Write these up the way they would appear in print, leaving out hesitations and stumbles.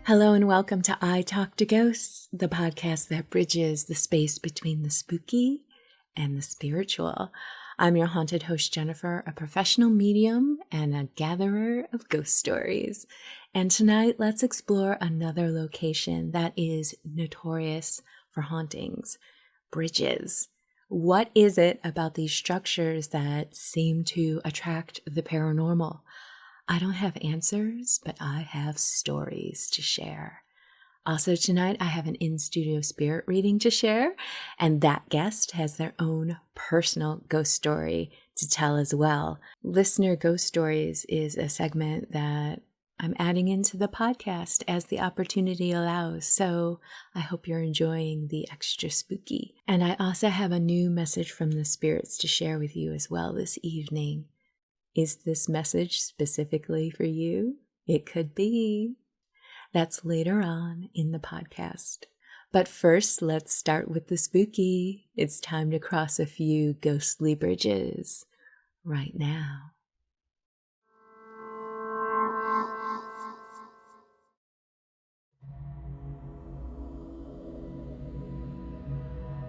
Hello and welcome to I Talk to Ghosts, the podcast that bridges the space between the spooky and the spiritual. I'm your haunted host, Jennifer, a professional medium and a gatherer of ghost stories. And tonight, let's explore another location that is notorious for hauntings: bridges. What is it about these structures that seem to attract the paranormal? I don't have answers, but I have stories to share. Also tonight, I have an in-studio spirit reading to share, and that guest has their own personal ghost story to tell as well. Listener Ghost Stories is a segment that I'm adding into the podcast as the opportunity allows, so I hope you're enjoying the extra spooky. And I also have a new message from the spirits to share with you as well this evening. Is this message specifically for you? It could be. That's later on in the podcast. But first, let's start with the spooky. It's time to cross a few ghostly bridges right now.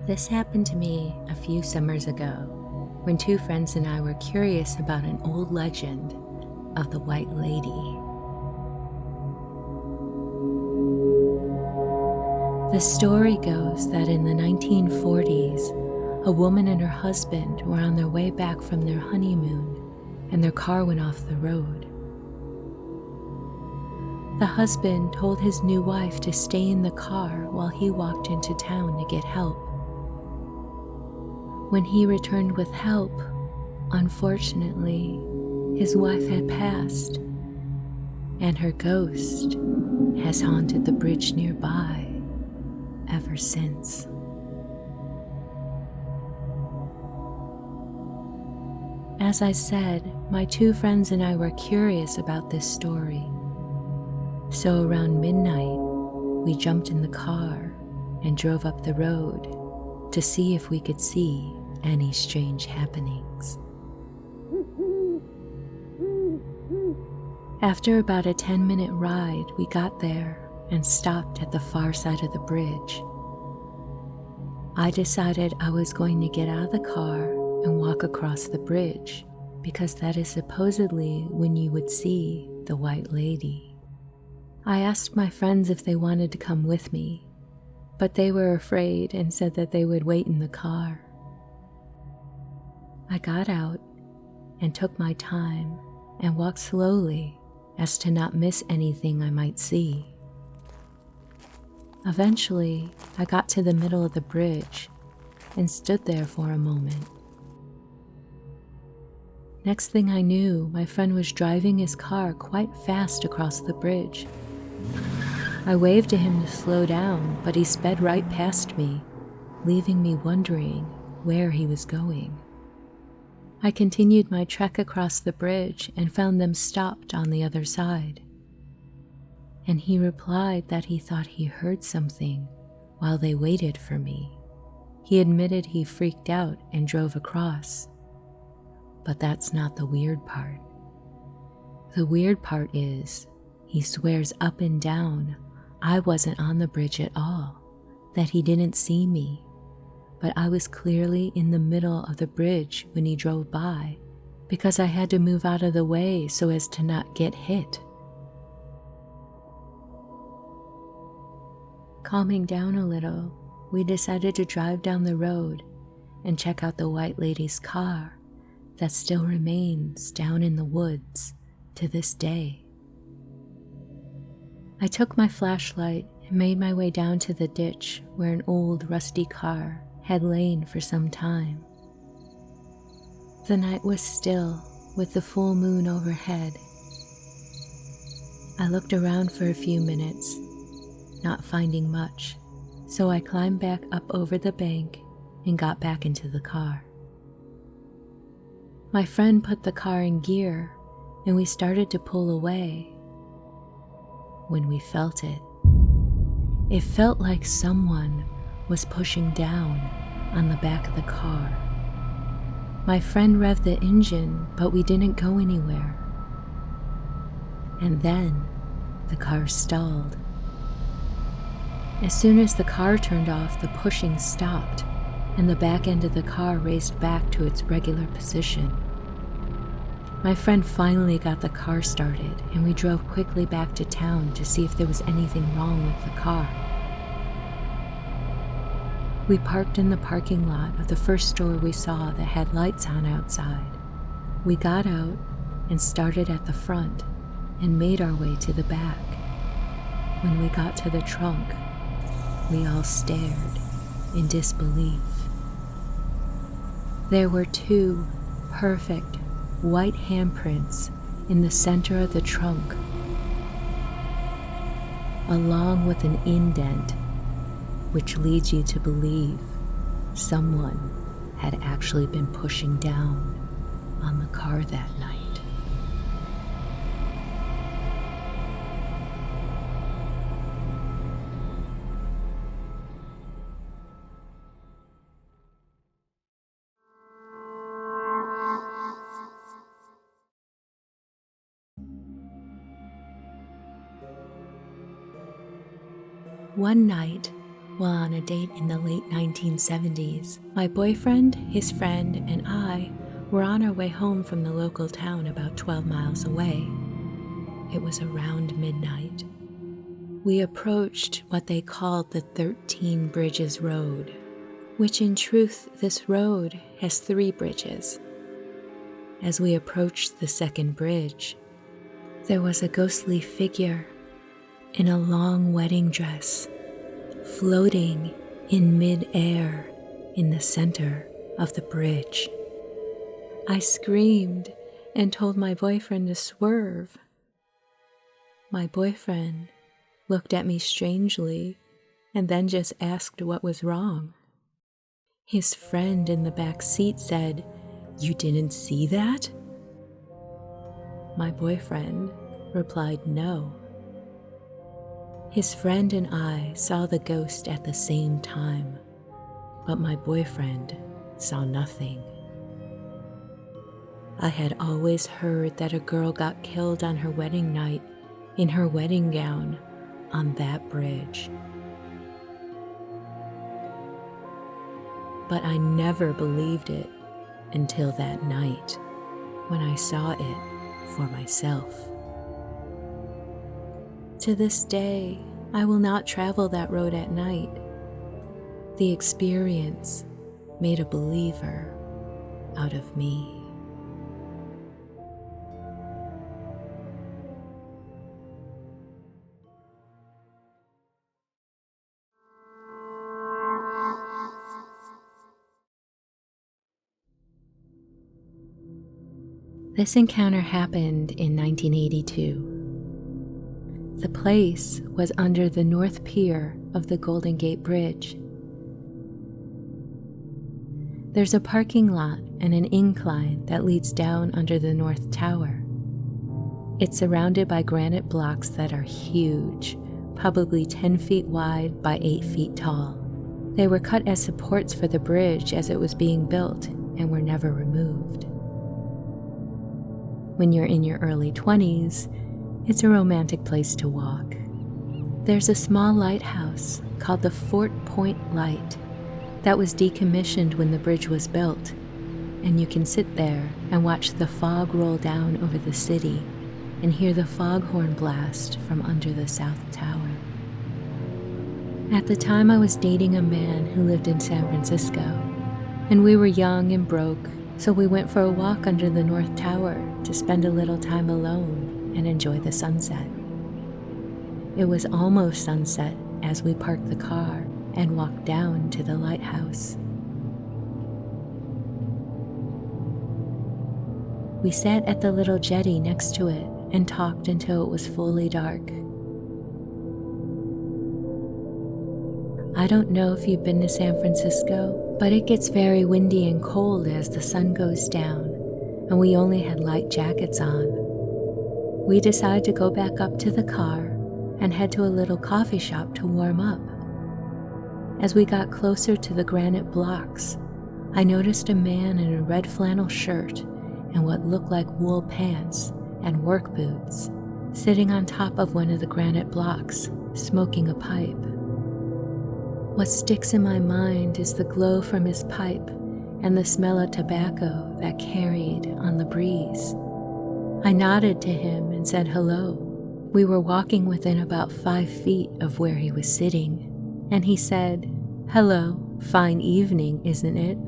This happened to me a few summers ago, when two friends and I were curious about an old legend of the White Lady. The story goes that in the 1940s, a woman and her husband were on their way back from their honeymoon, and their car went off the road. The husband told his new wife to stay in the car while he walked into town to get help. When he returned with help, unfortunately, his wife had passed, and her ghost has haunted the bridge nearby ever since. As I said, my two friends and I were curious about this story. So around midnight, we jumped in the car and drove up the road to see if we could see any strange happenings. After about a 10-minute ride, we got there and stopped at the far side of the bridge. I decided I was going to get out of the car and walk across the bridge, because that is supposedly when you would see the White Lady. I asked my friends if they wanted to come with me, but they were afraid and said that they would wait in the car. I got out and took my time and walked slowly as to not miss anything I might see. Eventually, I got to the middle of the bridge and stood there for a moment. Next thing I knew, my friend was driving his car quite fast across the bridge. I waved to him to slow down, but he sped right past me, leaving me wondering where he was going. I continued my trek across the bridge and found them stopped on the other side. And he replied that he thought he heard something while they waited for me. He admitted he freaked out and drove across. But that's not the weird part. The weird part is, he swears up and down I wasn't on the bridge at all, that he didn't see me, but I was clearly in the middle of the bridge when he drove by, because I had to move out of the way so as to not get hit. Calming down a little, we decided to drive down the road and check out the White Lady's car that still remains down in the woods to this day. I took my flashlight and made my way down to the ditch where an old rusty car had lain for some time. The night was still, with the full moon overhead. I looked around for a few minutes, not finding much, so I climbed back up over the bank and got back into the car. My friend put the car in gear, and we started to pull away when we felt it. It felt like someone was pushing down on the back of the car. My friend revved the engine, but we didn't go anywhere. And then the car stalled As soon as the car turned off, the pushing stopped, and the back end of the car raced back to its regular position. My friend finally got the car started, and we drove quickly back to town to see if there was anything wrong with the car. We parked in the parking lot of the first store we saw that had lights on outside. We got out and started at the front and made our way to the back. When we got to the trunk, we all stared in disbelief. There were 2 perfect white handprints in the center of the trunk, along with an indent, which leads you to believe someone had actually been pushing down on the car that night. One night, while on a date in the late 1970s, my boyfriend, his friend, and I were on our way home from the local town about 12 miles away. It was around midnight. We approached what they called the 13 Bridges Road, which in truth, this road has 3 bridges. As we approached the second bridge, there was a ghostly figure in a long wedding dress, floating in mid-air in the center of the bridge. I screamed and told my boyfriend to swerve. My boyfriend looked at me strangely and then just asked what was wrong. His friend in the back seat said, "You didn't see that?" My boyfriend replied no. His friend and I saw the ghost at the same time, but my boyfriend saw nothing. I had always heard that a girl got killed on her wedding night in her wedding gown on that bridge. But I never believed it until that night when I saw it for myself. To this day, I will not travel that road at night. The experience made a believer out of me. This encounter happened in 1982. The place was under the North Pier of the Golden Gate Bridge. There's a parking lot and an incline that leads down under the North Tower. It's surrounded by granite blocks that are huge, probably 10 feet wide by 8 feet tall. They were cut as supports for the bridge as it was being built and were never removed. When you're in your early 20s, it's a romantic place to walk. There's a small lighthouse called the Fort Point Light that was decommissioned when the bridge was built, and you can sit there and watch the fog roll down over the city and hear the foghorn blast from under the South Tower. At the time, I was dating a man who lived in San Francisco, and we were young and broke, so we went for a walk under the North Tower to spend a little time alone and enjoy the sunset. It was almost sunset as we parked the car and walked down to the lighthouse. We sat at the little jetty next to it and talked until it was fully dark. I don't know if you've been to San Francisco, but it gets very windy and cold as the sun goes down, and we only had light jackets on. We decided to go back up to the car and head to a little coffee shop to warm up. As we got closer to the granite blocks, I noticed a man in a red flannel shirt and what looked like wool pants and work boots, sitting on top of one of the granite blocks, smoking a pipe. What sticks in my mind is the glow from his pipe and the smell of tobacco that carried on the breeze. I nodded to him and said hello. We were walking within about 5 feet of where he was sitting, and he said, "Hello, fine evening, isn't it?"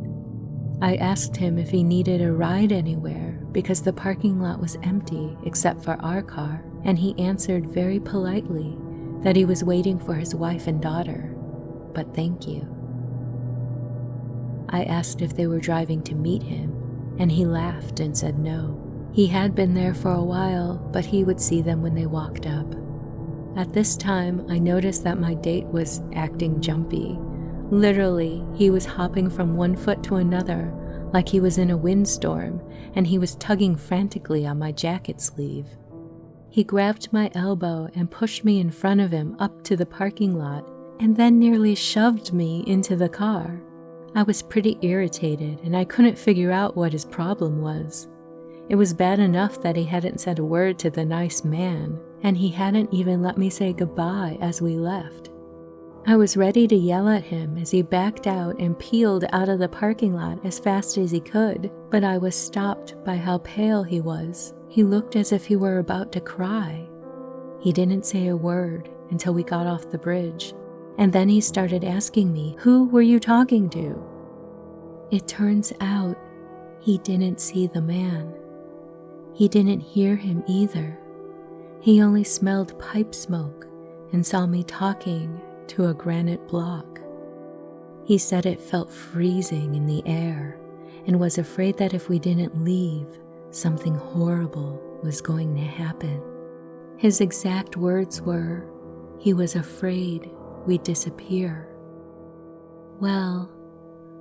I asked him if he needed a ride anywhere because the parking lot was empty except for our car, and he answered very politely that he was waiting for his wife and daughter, but thank you. I asked if they were driving to meet him, and he laughed and said no. He had been there for a while, but he would see them when they walked up. At this time, I noticed that my date was acting jumpy. Literally, he was hopping from one foot to another like he was in a windstorm, and he was tugging frantically on my jacket sleeve. He grabbed my elbow and pushed me in front of him up to the parking lot, and then nearly shoved me into the car. I was pretty irritated, and I couldn't figure out what his problem was. It was bad enough that he hadn't said a word to the nice man, and he hadn't even let me say goodbye as we left. I was ready to yell at him as he backed out and peeled out of the parking lot as fast as he could, but I was stopped by how pale he was. He looked as if he were about to cry. He didn't say a word until we got off the bridge, and then he started asking me, "Who were you talking to?" It turns out he didn't see the man. He didn't hear him either. He only smelled pipe smoke and saw me talking to a granite block. He said it felt freezing in the air and was afraid that if we didn't leave, something horrible was going to happen. His exact words were, he was afraid we'd disappear. Well,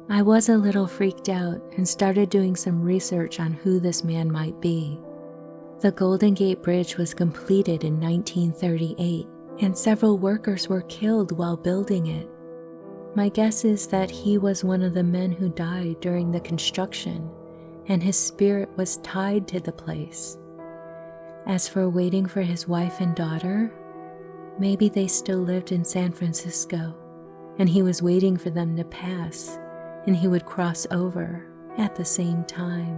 I was a little freaked out and started doing some research on who this man might be. The Golden Gate Bridge was completed in 1938, and several workers were killed while building it. My guess is that he was one of the men who died during the construction, and his spirit was tied to the place. As for waiting for his wife and daughter, maybe they still lived in San Francisco, and he was waiting for them to pass, and he would cross over at the same time.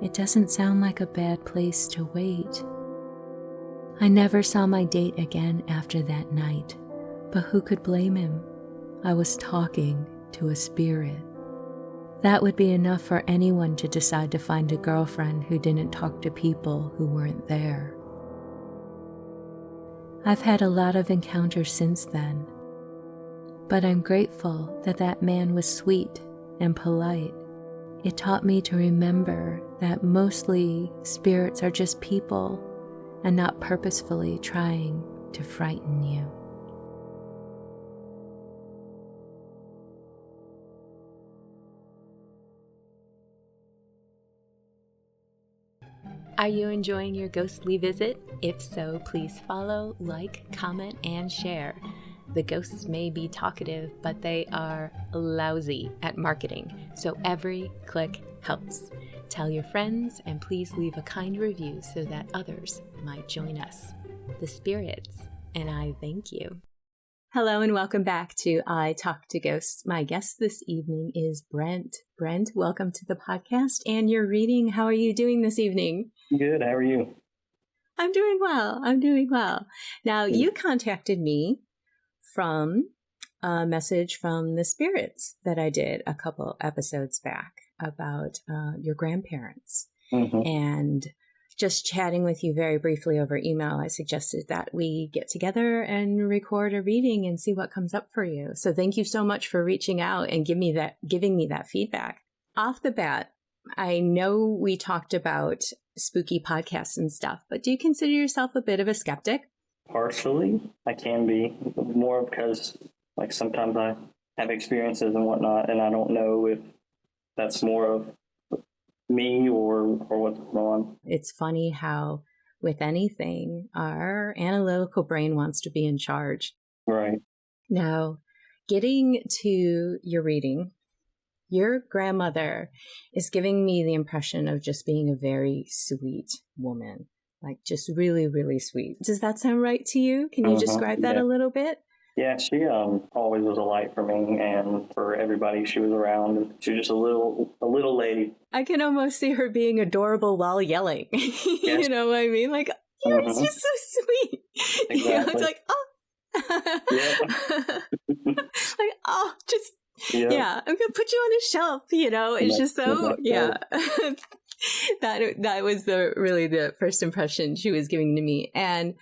It doesn't sound like a bad place to wait. I never saw my date again after that night, but who could blame him? I was talking to a spirit. That would be enough for anyone to decide to find a girlfriend who didn't talk to people who weren't there. I've had a lot of encounters since then, but I'm grateful that that man was sweet and polite. It taught me to remember that mostly spirits are just people and not purposefully trying to frighten you. Are you enjoying your ghostly visit? If so, please follow, like, comment, and share. The ghosts may be talkative, but they are lousy at marketing, so every click helps. Tell your friends, and please leave a kind review so that others might join us. The spirits, and I thank you. Hello and welcome back to I Talk to Ghosts. My guest this evening is Brent. Brent, welcome to the podcast and your reading. How are you doing this evening? Good. How are you? I'm doing well. Now, you contacted me from a message from the spirits that I did a couple episodes back about your grandparents. Mm-hmm. And just chatting with you very briefly over email, I suggested that we get together and record a reading and see what comes up for you. So thank you so much for reaching out and giving me that feedback. Off the bat, I know we talked about spooky podcasts and stuff, but do you consider yourself a bit of a skeptic? Partially, I can be more because, like, sometimes I have experiences and whatnot, and I don't know if that's more of me or what's going on. It's funny how with anything, our analytical brain wants to be in charge. Right. Now, getting to your reading, your grandmother is giving me the impression of just being a very sweet woman. Like just really, really sweet. Does that sound right to you? Can you describe that a little bit? Yeah, she always was a light for me and for everybody she was around. She was just a little lady. I can almost see her being adorable while yelling. Yes. You know what I mean? Like, it's just so sweet. Exactly. It's like, oh. Like, oh, just, yeah, I'm going to put you on a shelf, It's just so, yeah. That was really the first impression she was giving to me. And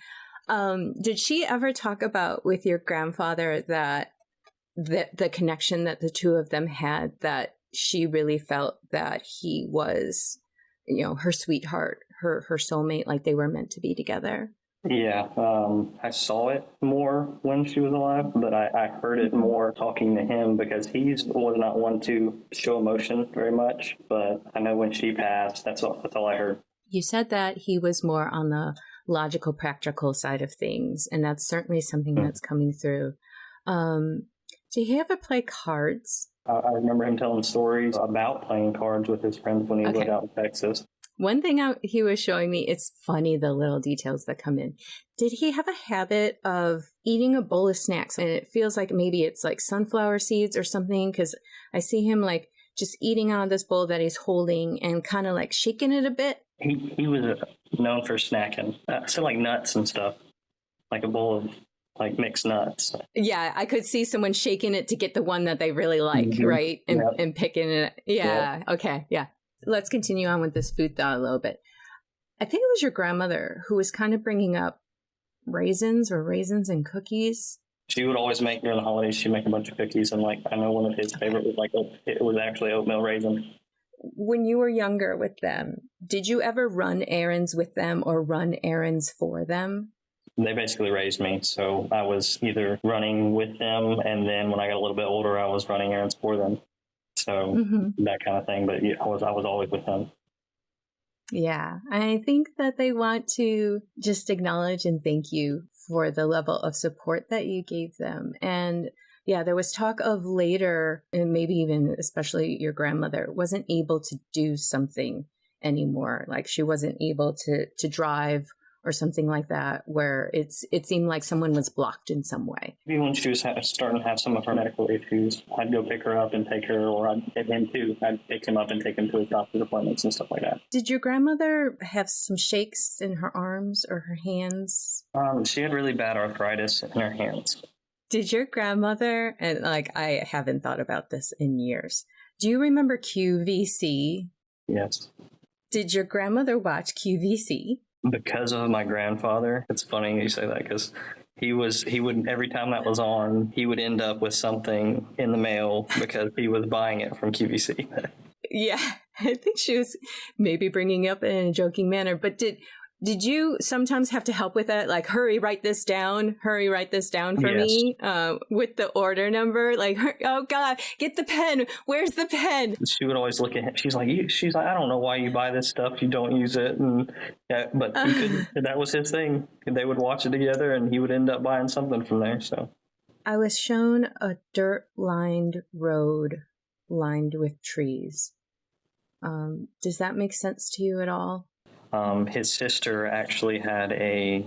did she ever talk about with your grandfather that the connection that the two of them had, that she really felt that he was, her sweetheart, her soulmate, like they were meant to be together? Yeah, I saw it more when she was alive, but I heard it more talking to him because he was not one to show emotion very much. But I know when she passed, that's all I heard. You said that he was more on the logical, practical side of things, and that's certainly something that's coming through. Did he ever play cards? I remember him telling stories about playing cards with his friends when he was out in Texas. One thing he was showing me, it's funny, the little details that come in. Did he have a habit of eating a bowl of snacks? And it feels like maybe it's like sunflower seeds or something, because I see him like just eating out of this bowl that he's holding and kind of like shaking it a bit. He was known for snacking. So like nuts and stuff, like a bowl of like mixed nuts. Yeah, I could see someone shaking it to get the one that they really like, right? And picking it. Yeah, okay, yeah. Let's continue on with this food thought a little bit. I think it was your grandmother who was kind of bringing up raisins and cookies. She would always make, during the holidays, she'd make a bunch of cookies. And like, I know one of his favorite was like, it was actually oatmeal raisin. When you were younger with them, did you ever run errands with them or run errands for them? They basically raised me. So I was either running with them, and then when I got a little bit older, I was running errands for them. So that kind of thing. But I was always with them. Yeah. I think that they want to just acknowledge and thank you for the level of support that you gave them. And yeah, there was talk of later, and maybe even especially your grandmother wasn't able to do something anymore. Like she wasn't able to drive or something like that, where it seemed like someone was blocked in some way. Maybe when she was starting to have some of her medical issues, I'd go pick her up and take her, or I'd get him too. I'd pick him up and take him to his doctor's appointments and stuff like that. Did your grandmother have some shakes in her arms or her hands? She had really bad arthritis in her hands. Did your grandmother, and like I haven't thought about this in years, do you remember QVC? Yes. Did your grandmother watch QVC? Because of my grandfather. It's funny you say that, because he would, every time that was on, he would end up with something in the mail because he was buying it from QVC. Yeah, I think she was maybe bringing it up in a joking manner, but did you sometimes have to help with that? Like, hurry, write this down for me with the order number. Like, oh God, get the pen. Where's the pen? She would always look at him. She's like, I don't know why you buy this stuff. You don't use it. And but he couldn't. That was his thing. They would watch it together, and he would end up buying something from there. So I was shown a dirt-lined road lined with trees. Does that make sense to you at all? His sister actually had a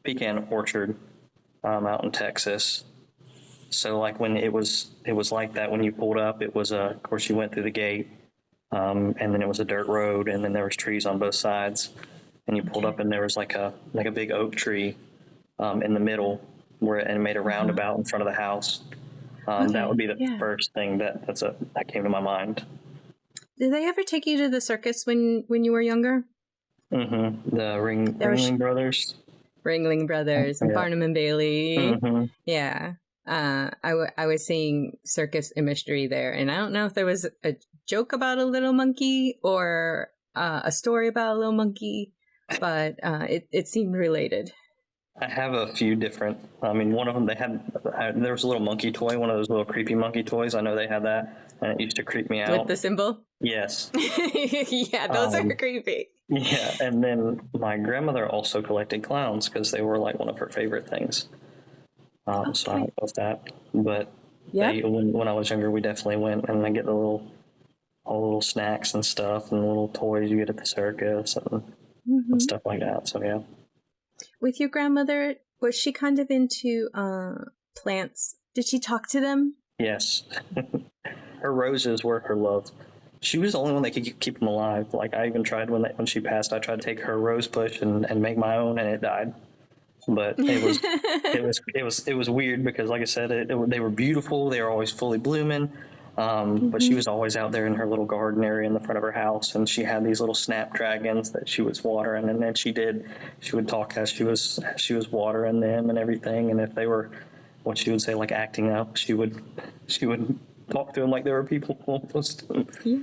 pecan orchard out in Texas. So like when it was like that when you pulled up, it was of course you went through the gate, and then it was a dirt road, and then there was trees on both sides, and you pulled up and there was like a big oak tree in the middle and it made a roundabout in front of the house. That would be the first thing that came to my mind. Did they ever take you to the circus when you were younger? Mm-hmm. The Ringling Brothers. Ringling Brothers and Barnum and Bailey. Mm-hmm. Yeah. I was seeing circus imagery there, and I don't know if there was a joke about a little monkey or a story about a little monkey, but it seemed related. I have a few different. I mean, one of them there was a little monkey toy, one of those little creepy monkey toys. I know they had that, and it used to creep me out. With the symbol? Yes. Yeah, those are creepy. Yeah, and then my grandmother also collected clowns because they were like one of her favorite things. So I love that. But when I was younger, we definitely went, and I get all the little snacks and stuff and little toys you get at the circus and stuff like that. So yeah. With your grandmother, was she kind of into plants? Did she talk to them? Yes. Her roses were her love. She was the only one that could keep them alive. Like, I even tried when she passed, I tried to take her rose bush and make my own, and it died. But it was weird because, like I said, they were beautiful. They were always fully blooming. But she was always out there in her little garden area in the front of her house, and she had these little snapdragons that she was watering. And then she would talk as she was watering them and everything. And if they were, what she would say, like acting up, she would talk to them like they were people almost. Yeah,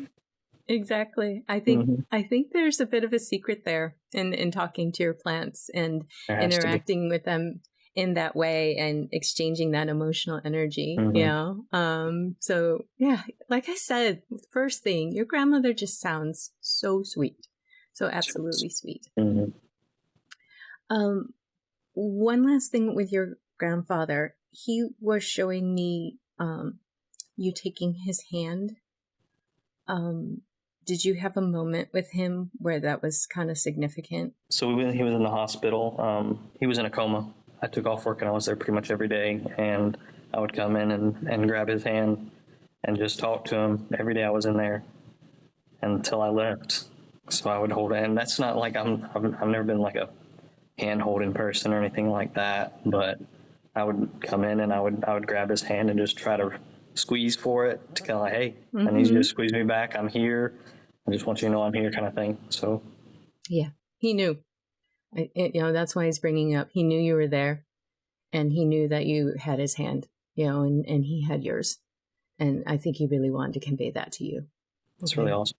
exactly. I think there's a bit of a secret there in talking to your plants and interacting with them in that way and exchanging that emotional energy, so yeah, like I said, first thing, your grandmother just sounds so sweet, so absolutely sweet. One last thing with your grandfather, he was showing me you taking his hand. Did you have a moment with him where that was kind of significant? So when he was in the hospital, he was in a coma. I took off work and I was there pretty much every day, and I would come in and grab his hand and just talk to him every day I was in there until I left. So I would hold it, and that's not like I've never been like a hand holding person or anything like that, but I would come in and I would grab his hand and just try to squeeze for it to kind of like, hey, I need you to squeeze me back. I'm here. I just want you to know I'm here, kind of thing. So yeah, he knew. That's why he's bringing it up. He knew you were there, and he knew that you had his hand, and he had yours. And I think he really wanted to convey that to you. That's really awesome.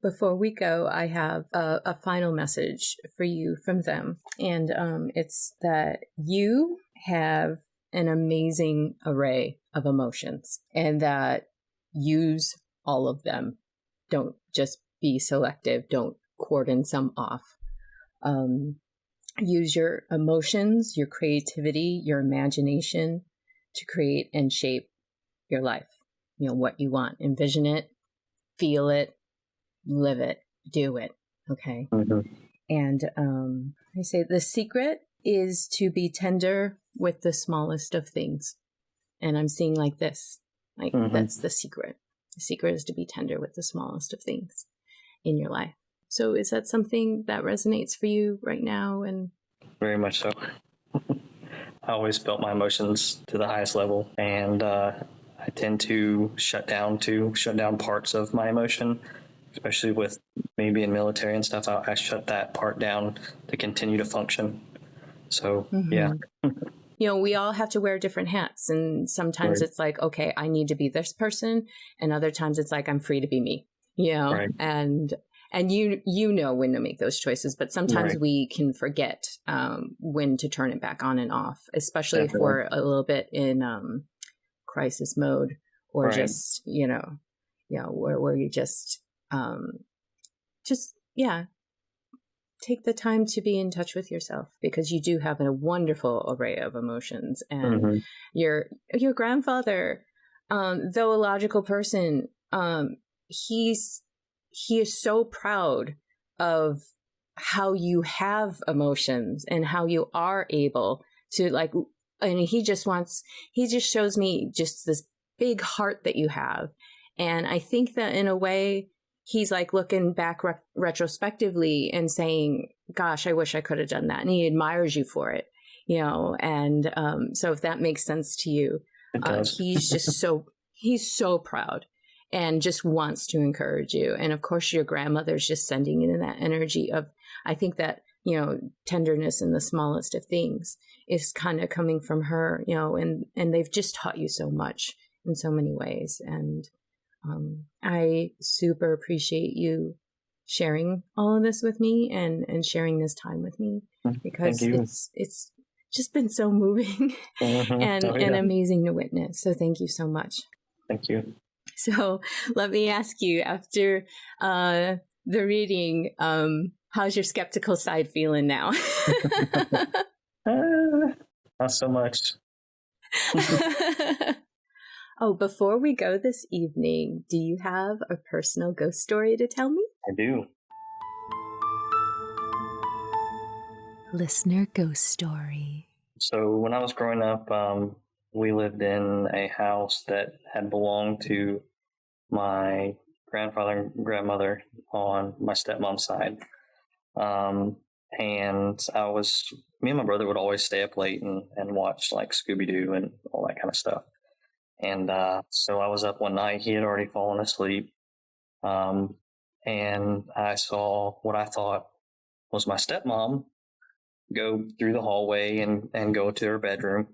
Before we go, I have a final message for you from them. And it's that you have an amazing array of emotions, and that use all of them. Don't just be selective. Don't cordon some off. Use your emotions, your creativity, your imagination to create and shape your life. What you want. Envision it, feel it, live it, do it. Okay. And I say the secret is to be tender with the smallest of things. And I'm seeing like this. That's the secret. The secret is to be tender with the smallest of things in your life. So is that something that resonates for you right now? And very much so. I always felt my emotions to the highest level, and I tend to shut down parts of my emotion, especially with me being military and stuff. I shut that part down to continue to function. So, yeah. We all have to wear different hats, and sometimes it's like, okay, I need to be this person, and other times it's like, I'm free to be me, and you know when to make those choices, but sometimes we can forget when to turn it back on and off, especially if we're a little bit in crisis mode, or just where you just take the time to be in touch with yourself, because you do have a wonderful array of emotions. And your grandfather, though a logical person, he is so proud of how you have emotions and how you are able to and he just shows me just this big heart that you have. And I think that in a way, he's like looking back retrospectively and saying, gosh, I wish I could have done that. And he admires you for it, and so if that makes sense to you, he's just he's so proud and just wants to encourage you. And of course, your grandmother's just sending in that energy of, I think that, tenderness in the smallest of things is kind of coming from her, and they've just taught you so much in so many ways. And I super appreciate you sharing all of this with me and sharing this time with me, because it's just been so moving and amazing to witness. So thank you so much. Thank you. So let me ask you, after the reading, how's your skeptical side feeling now? Not so much. Oh, before we go this evening, do you have a personal ghost story to tell me? I do. Listener ghost story. So when I was growing up, we lived in a house that had belonged to my grandfather and grandmother on my stepmom's side. And me and my brother would always stay up late and watch like Scooby-Doo and all that kind of stuff. And so I was up one night, he had already fallen asleep. And I saw what I thought was my stepmom go through the hallway and go to her bedroom.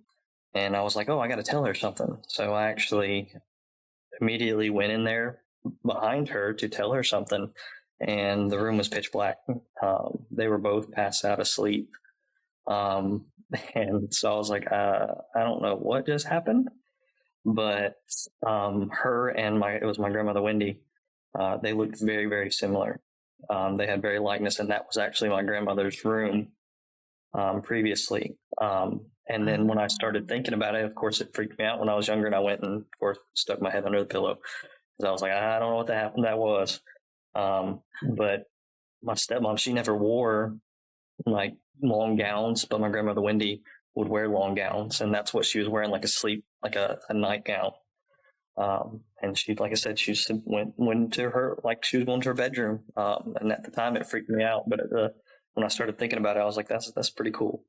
And I was like, oh, I got to tell her something. So I actually immediately went in there behind her to tell her something. And the room was pitch black. They were both passed out asleep. And so I was like, I don't know what just happened. But her and it was my grandmother, Wendy, they looked very, very similar. They had very likeness, and that was actually my grandmother's room previously. And then when I started thinking about it, of course, it freaked me out when I was younger, and I went and, of course, stuck my head under the pillow because I was like, I don't know what that was. But my stepmom, she never wore like long gowns, but my grandmother Wendy would wear long gowns, and that's what she was wearing, like a nightgown. And she, like I said, she just went to her, like she was going to her bedroom. And at the time it freaked me out, but when I started thinking about it, I was like, that's pretty cool.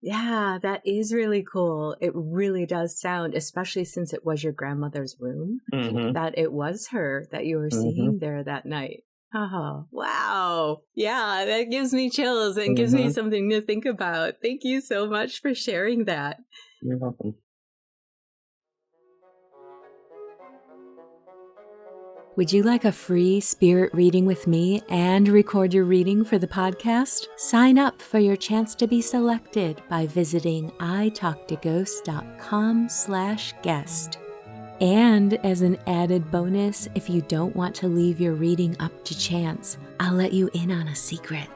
Yeah, that is really cool. It really does sound, especially since it was your grandmother's room, that it was her that you were seeing there that night. Oh, wow. Yeah, that gives me chills and gives me something to think about. Thank you so much for sharing that. You're welcome. Would you like a free spirit reading with me and record your reading for the podcast? Sign up for your chance to be selected by visiting italktoghosts.com/guest. And as an added bonus, if you don't want to leave your reading up to chance, I'll let you in on a secret.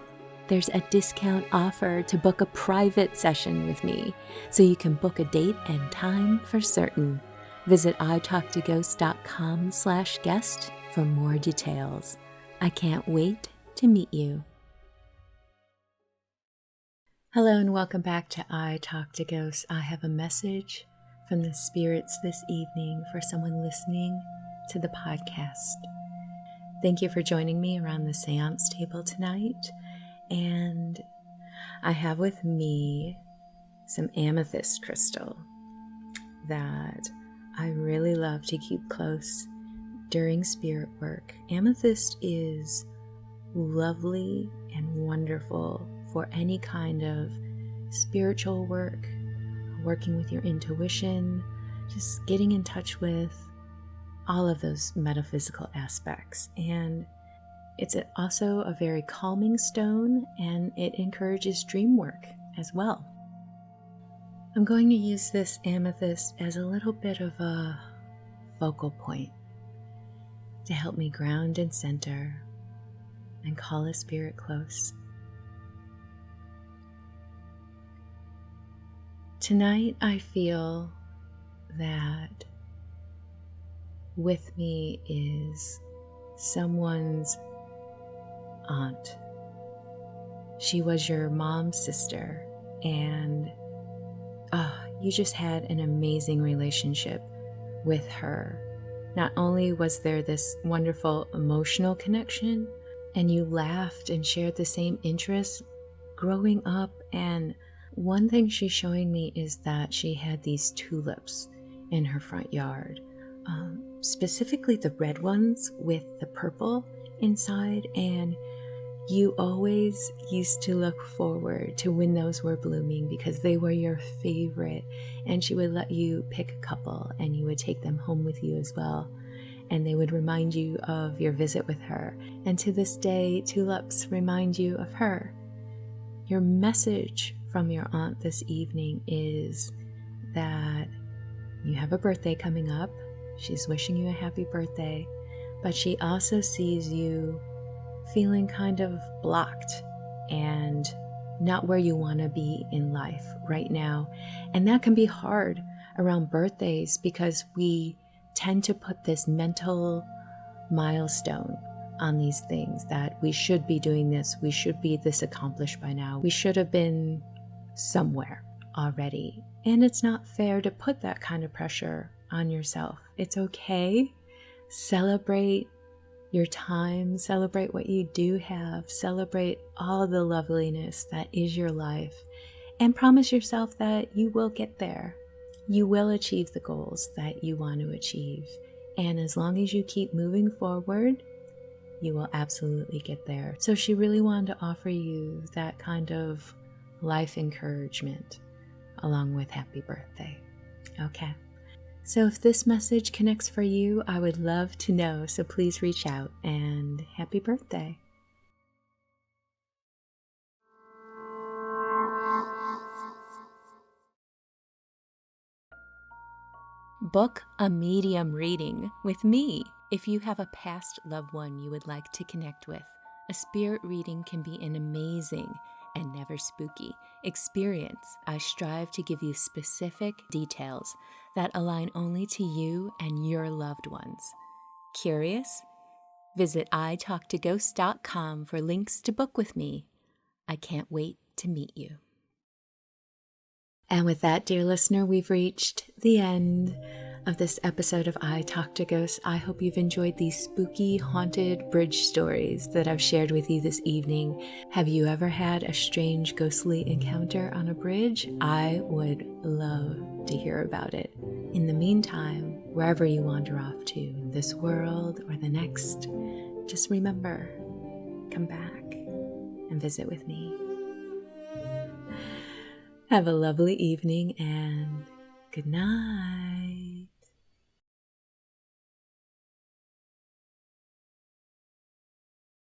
There's a discount offer to book a private session with me, so you can book a date and time for certain. Visit italktoghosts.com/guest for more details. I can't wait to meet you. Hello and welcome back to I Talk to Ghosts. I have a message from the spirits this evening for someone listening to the podcast. Thank you for joining me around the seance table tonight. And I have with me some amethyst crystal that I really love to keep close during spirit work. Amethyst is lovely and wonderful for any kind of spiritual work, working with your intuition, just getting in touch with all of those metaphysical aspects. And it's also a very calming stone, and it encourages dream work as well. I'm going to use this amethyst as a little bit of a focal point to help me ground and center and call a spirit close. Tonight I feel that with me is someone's aunt. She was your mom's sister, and you just had an amazing relationship with her. Not only was there this wonderful emotional connection, and you laughed and shared the same interests growing up, and one thing she's showing me is that she had these tulips in her front yard, specifically the red ones with the purple inside, and you always used to look forward to when those were blooming because they were your favorite, and she would let you pick a couple and you would take them home with you as well, and they would remind you of your visit with her. And to this day, tulips remind you of her. Your message from your aunt this evening is that you have a birthday coming up. She's wishing you a happy birthday, but she also sees you feeling kind of blocked and not where you want to be in life right now. And that can be hard around birthdays because we tend to put this mental milestone on these things that we should be doing this, we should be this accomplished by now, we should have been somewhere already. And it's not fair to put that kind of pressure on yourself. It's okay. Celebrate your time, celebrate what you do have, celebrate all the loveliness that is your life, and promise yourself that you will get there. You will achieve the goals that you want to achieve. And as long as you keep moving forward, you will absolutely get there. So she really wanted to offer you that kind of life encouragement along with happy birthday. Okay. So if this message connects for you, I would love to know. So please reach out, and happy birthday. Book a medium reading with me. If you have a past loved one you would like to connect with, a spirit reading can be an amazing and never spooky experience. I strive to give you specific details that align only to you and your loved ones. Curious? Visit italktoghosts.com for links to book with me. I can't wait to meet you. And with that, dear listener, we've reached the end of this episode of I Talk to Ghosts. I hope you've enjoyed these spooky, haunted bridge stories that I've shared with you this evening. Have you ever had a strange, ghostly encounter on a bridge? I would love to hear about it. In the meantime, wherever you wander off to, in this world or the next, just remember, come back and visit with me. Have a lovely evening and good night.